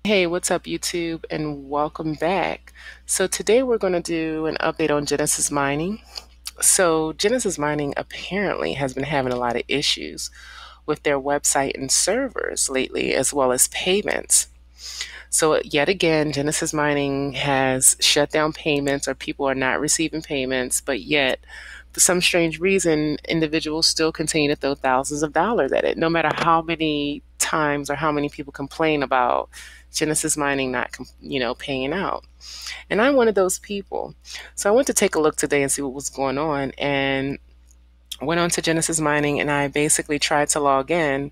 Hey, what's up, YouTube, and welcome back. So, today we're going to do an update on Genesis Mining. So, Genesis Mining apparently has been having a lot of issues with their website and servers lately, as well as payments. So, yet again, Genesis Mining has shut down payments, or people are not receiving payments, but yet, for some strange reason, individuals still continue to throw thousands of dollars at it, no matter how many times or how many people complain about Genesis Mining not, paying out. And I'm one of those people. So I went to take a look today and see what was going on, and went on to Genesis Mining, and I basically tried to log in,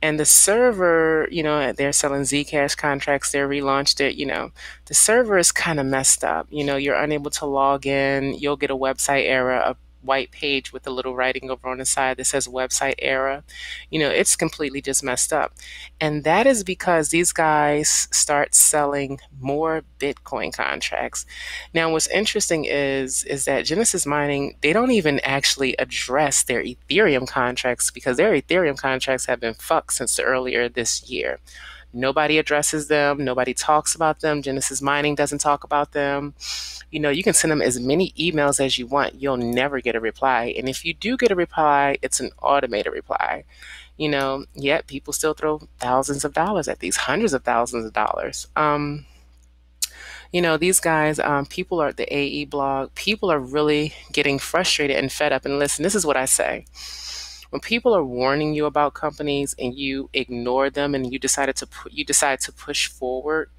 and the server, they're selling Zcash contracts, they relaunched it, the server is kind of messed up. You're unable to log in, you'll get a website error, a white page with a little writing over on the side that says website error. It's completely just messed up. And that is because these guys start selling more Bitcoin contracts. Now, what's interesting is that Genesis Mining, they don't even actually address their Ethereum contracts because their Ethereum contracts have been fucked since earlier this year. Nobody addresses them. Nobody talks about them. Genesis Mining doesn't talk about them. You can send them as many emails as you want. You'll never get a reply. And if you do get a reply, it's an automated reply. Yet people still throw thousands of dollars at these, hundreds of thousands of dollars. These guys, people are the AE blog, people are really getting frustrated and fed up. And listen, this is what I say. When people are warning you about companies and you ignore them and you decide to push forward,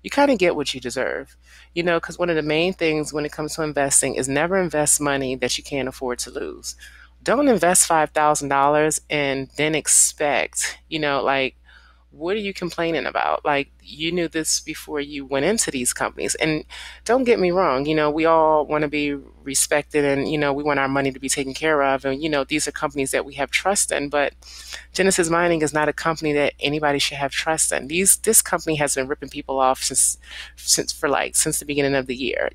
you kind of get what you deserve. Because one of the main things when it comes to investing is never invest money that you can't afford to lose. Don't invest $5,000 and then expect, what are you complaining about? Like, you knew this before you went into these companies. And don't get me wrong, we all want to be respected and, we want our money to be taken care of. And, these are companies that we have trust in. But Genesis Mining is not a company that anybody should have trust in. This company has been ripping people off since the beginning of the year.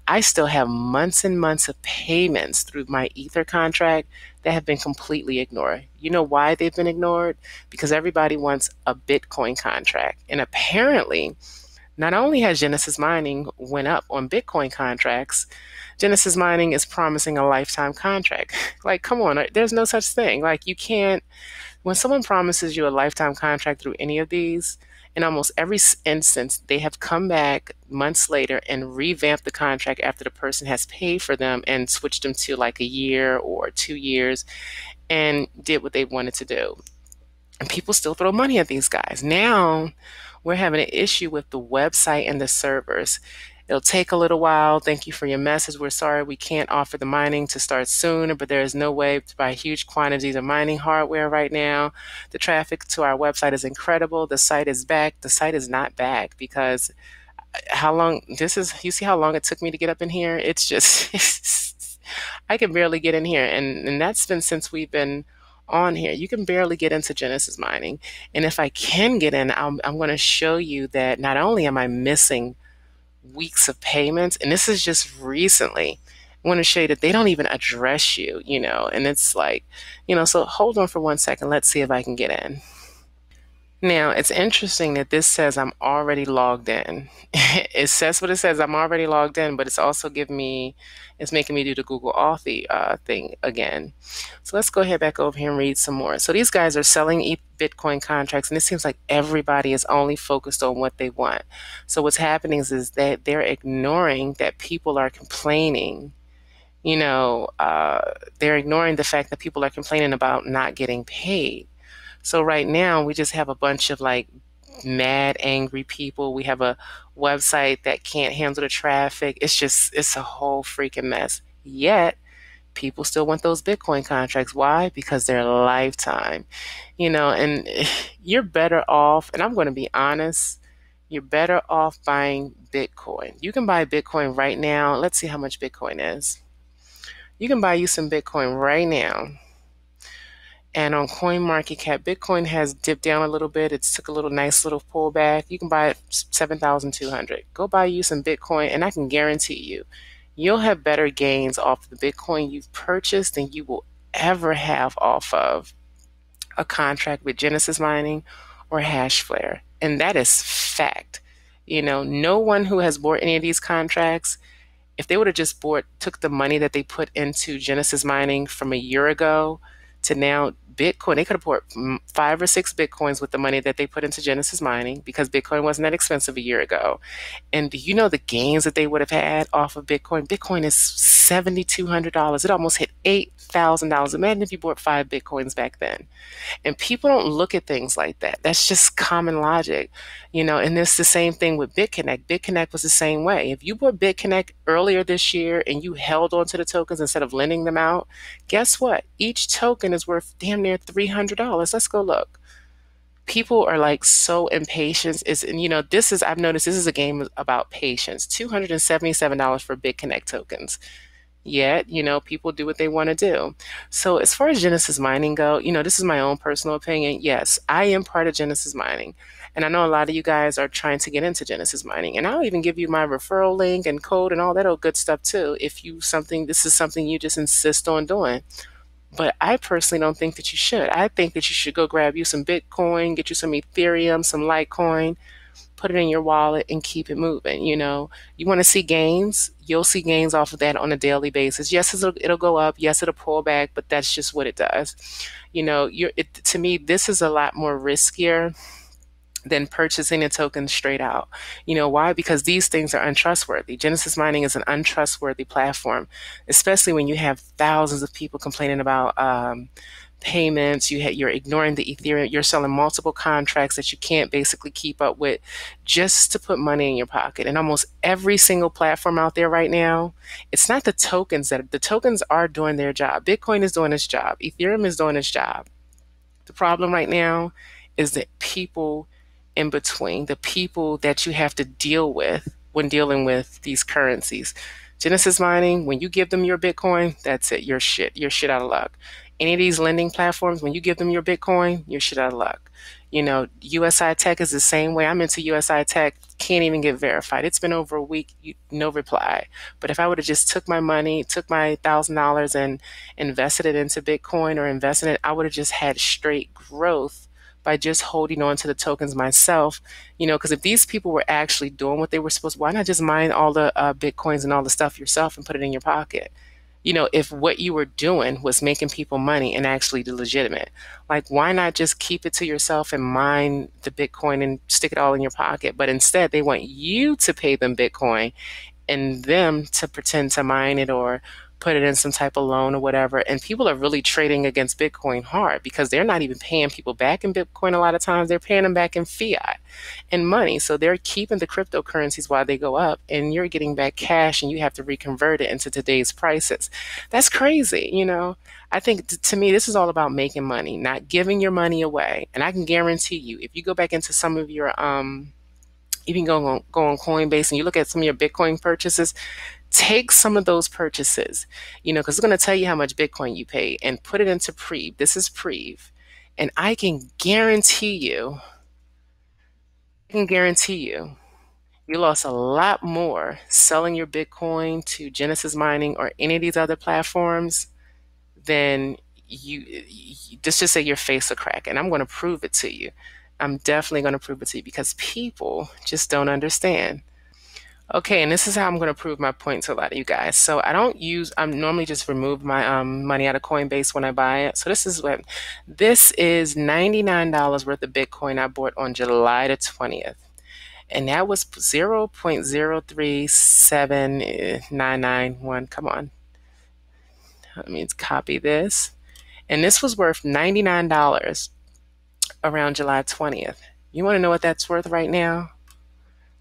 I still have months and months of payments through my Ether contract that have been completely ignored. You know why they've been ignored? Because everybody wants a Bitcoin contract. And apparently, not only has Genesis Mining went up on Bitcoin contracts, Genesis Mining is promising a lifetime contract. Like, come on, there's no such thing. Like, you can't, when someone promises you a lifetime contract through any of these, in almost every instance, they have come back months later and revamped the contract after the person has paid for them and switched them to like a year or 2 years and did what they wanted to do. And people still throw money at these guys. Now we're having an issue with the website and the servers. It'll take a little while. Thank you for your message. We're sorry we can't offer the mining to start sooner, but there is no way to buy huge quantities of mining hardware right now. The traffic to our website is incredible. The site is back. The site is not back because you see how long it took me to get up in here? It's just, I can barely get in here. And that's been since we've been on here. You can barely get into Genesis Mining. And if I can get in, I'm going to show you that not only am I missing weeks of payments, and this is just recently, I want to show you that they don't even address you, and it's like, so hold on for 1 second. Let's see if I can get in. Now, it's interesting that this says I'm already logged in. It says what it says, I'm already logged in, but it's also it's making me do the Google Authy thing again. So let's go ahead back over here and read some more. So these guys are selling Bitcoin contracts, and it seems like everybody is only focused on what they want. So what's happening is that they're ignoring that people are complaining. They're ignoring the fact that people are complaining about not getting paid. So right now we just have a bunch of like mad, angry people. We have a website that can't handle the traffic. It's a whole freaking mess. Yet people still want those Bitcoin contracts. Why? Because they're lifetime. And you're better off, and I'm going to be honest, you're better off buying Bitcoin. You can buy Bitcoin right now. Let's see how much Bitcoin is. You can buy you some Bitcoin right now. And on CoinMarketCap, Bitcoin has dipped down a little bit. It took a nice little pullback. You can buy it 7,200. Go buy you some Bitcoin, and I can guarantee you'll have better gains off the Bitcoin you've purchased than you will ever have off of a contract with Genesis Mining or Hashflare. And that is fact. No one who has bought any of these contracts, if they would have just took the money that they put into Genesis Mining from a year ago to now Bitcoin, they could have bought 5 or 6 Bitcoins with the money that they put into Genesis Mining, because Bitcoin wasn't that expensive a year ago. And do you know the gains that they would have had off of Bitcoin? Bitcoin is $7,200. It almost hit $8,000. Imagine if you bought 5 Bitcoins back then. And people don't look at things like that. That's just common logic, and it's the same thing with BitConnect. BitConnect was the same way. If you bought BitConnect earlier this year and you held onto the tokens instead of lending them out, guess what? Each token is worth damn near $300. Let's go look. People are like so impatient. I've noticed this is a game about patience. $277 for BitConnect tokens. Yet, people do what they want to do. So as far as Genesis Mining go, this is my own personal opinion. Yes, I am part of Genesis Mining. And I know a lot of you guys are trying to get into Genesis Mining. And I'll even give you my referral link and code and all that old good stuff too, if this is something you just insist on doing. But I personally don't think that you should. I think that you should go grab you some Bitcoin, get you some Ethereum, some Litecoin, put it in your wallet and keep it moving. You want to see gains, you'll see gains off of that on a daily basis. Yes, it'll go up. Yes, it'll pull back, but that's just what it does. To me, this is a lot more riskier than purchasing a token straight out. Why? Because these things are untrustworthy. Genesis Mining is an untrustworthy platform, especially when you have thousands of people complaining about payments. You're ignoring the Ethereum. You're selling multiple contracts that you can't basically keep up with just to put money in your pocket. And almost every single platform out there right now, it's not the tokens are doing their job. Bitcoin is doing its job. Ethereum is doing its job. The problem right now is that people in between, the people that you have to deal with when dealing with these currencies. Genesis Mining, when you give them your Bitcoin, that's it. You're shit out of luck. Any of these lending platforms, when you give them your Bitcoin, you're shit out of luck. USI Tech is the same way. I'm into USI Tech, can't even get verified. It's been over a week, no reply. But if I would have just took my money, took my $1,000 and invested it into Bitcoin or invested it, I would have just had straight growth by just holding on to the tokens myself. Because if these people were actually doing what they were supposed to, why not just mine all the Bitcoins and all the stuff yourself and put it in your pocket? If what you were doing was making people money and actually legitimate, like, why not just keep it to yourself and mine the Bitcoin and stick it all in your pocket? But instead, they want you to pay them Bitcoin and them to pretend to mine it or put it in some type of loan or whatever. And people are really trading against Bitcoin hard because they're not even paying people back in Bitcoin a lot of times. They're paying them back in fiat and money. So they're keeping the cryptocurrencies while they go up, and you're getting back cash and you have to reconvert it into today's prices. That's crazy. I think to me, this is all about making money, not giving your money away. And I can guarantee you, if you go back into some of your, you can go on Coinbase and you look at some of your Bitcoin purchases, take some of those purchases, because it's going to tell you how much Bitcoin you pay, and put it into Preve. This is Preve. And I can guarantee you, you lost a lot more selling your Bitcoin to Genesis Mining or any of these other platforms than just say your face will crack. And I'm going to prove it to you. I'm definitely going to prove it to you because people just don't understand. Okay, and this is how I'm going to prove my point to a lot of you guys. So I normally just remove my money out of Coinbase when I buy it. So this is $99 worth of Bitcoin I bought on July the 20th. And that was 0.037991. Come on. Let me copy this. And this was worth $99 around July 20th. You want to know what that's worth right now?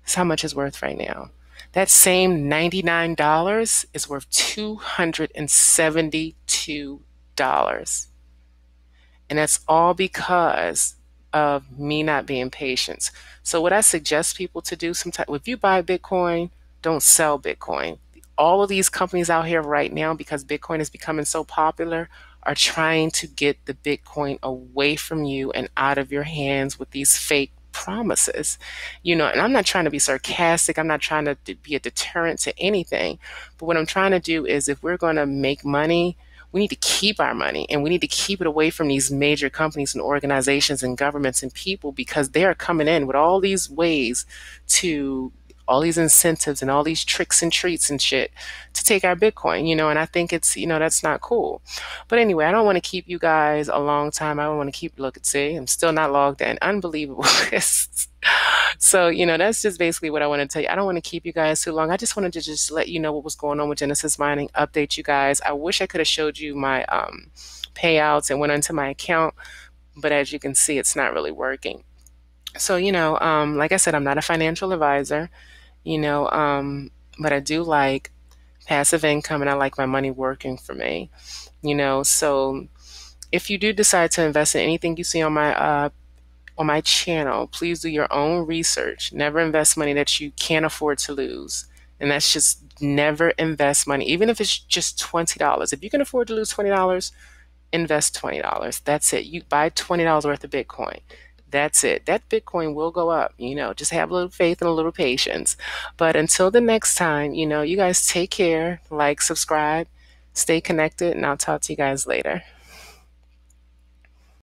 That's how much it's worth right now. That same $99 is worth $272. And that's all because of me not being patient. So what I suggest people to do if you buy Bitcoin, don't sell Bitcoin. All of these companies out here right now, because Bitcoin is becoming so popular, are trying to get the Bitcoin away from you and out of your hands with these fake promises. And I'm not trying to be sarcastic. I'm not trying to be a deterrent to anything. But what I'm trying to do is, if we're going to make money, we need to keep our money, and we need to keep it away from these major companies and organizations and governments and people, because they are coming in with all these ways to all these incentives and all these tricks and treats and shit to take our Bitcoin, and I think it's, that's not cool. But anyway, I don't want to keep you guys a long time. I don't want to keep, look, see, I'm still not logged in. Unbelievable. So, that's just basically what I want to tell you. I don't want to keep you guys too long. I just wanted to just let you know what was going on with Genesis Mining, update you guys. I wish I could have showed you my payouts and went into my account, but as you can see, it's not really working. So, like I said, I'm not a financial advisor, but I do like passive income, and I like my money working for me, so if you do decide to invest in anything you see on my channel, please do your own research. Never invest money that you can't afford to lose. And that's just never invest money, even if it's just $20. If you can afford to lose $20, invest $20. That's it. You buy $20 worth of Bitcoin. That's it. That Bitcoin will go up, just have a little faith and a little patience. But until the next time, you guys take care, like, subscribe, stay connected, and I'll talk to you guys later.